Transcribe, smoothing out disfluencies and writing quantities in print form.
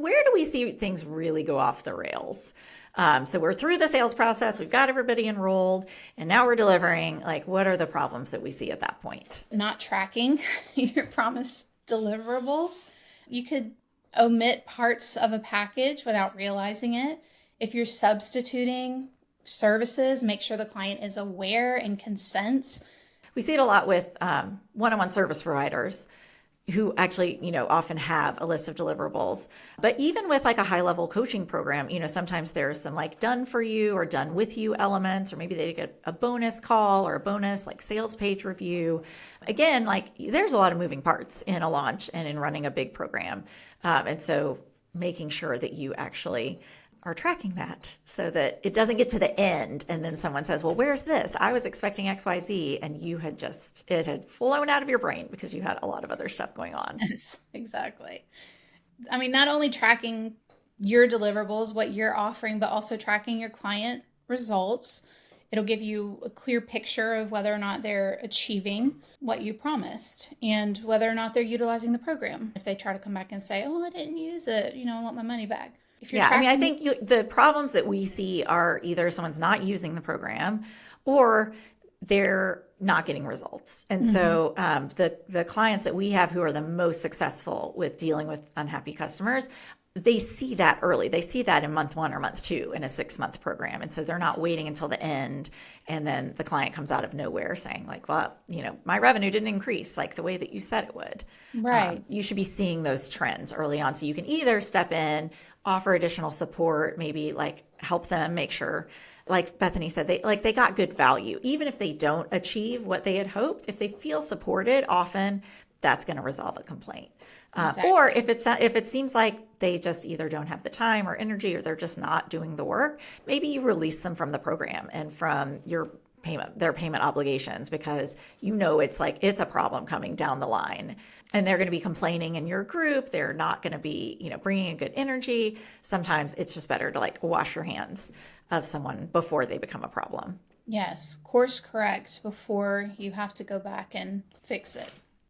where do we see things really go off the rails? So we're through the sales process, we've got everybody enrolled, and now we're delivering. Like, what are the problems that we see at that point? Not tracking your promised deliverables. You could omit parts of a package without realizing it. If you're substituting services, make sure the client is aware and consents. We see it a lot with one-on-one service providers who actually, often have a list of deliverables. But even with like a high-level coaching program, sometimes there's some like done for you or done with you elements, or maybe they get a bonus call or a bonus like sales page review. Again, like there's a lot of moving parts in a launch and in running a big program. And so making sure that you actually are tracking that so that it doesn't get to the end and then someone says, well, where's this? I was expecting XYZ, and it had flown out of your brain because you had a lot of other stuff going on. Yes, exactly. I mean, not only tracking your deliverables, what you're offering, but also tracking your client results. It'll give you a clear picture of whether or not they're achieving what you promised and whether or not they're utilizing the program. If they try to come back and say, oh, I didn't use it, I want my money back. Yeah, I mean, I think the problems that we see are either someone's not using the program or they're not getting results. And so the clients that we have who are the most successful with dealing with unhappy customers, they see that early. They see that in month 1 or month 2 in a 6-month program. And so they're not waiting until the end. And then the client comes out of nowhere saying like, well, my revenue didn't increase like the way that you said it would. Right. You should be seeing those trends early on. So you can either step in, offer additional support, maybe like help them make sure, like Bethany said, they got good value. Even if they don't achieve what they had hoped, if they feel supported, often that's going to resolve a complaint. Exactly. Or if it seems like they just either don't have the time or energy, or they're just not doing the work, maybe you release them from the program and from their payment obligations, because it's a problem coming down the line and they're going to be complaining in your group. They're not going to be, bringing a good energy. Sometimes it's just better to like wash your hands of someone before they become a problem. Yes. Course correct before you have to go back and fix it.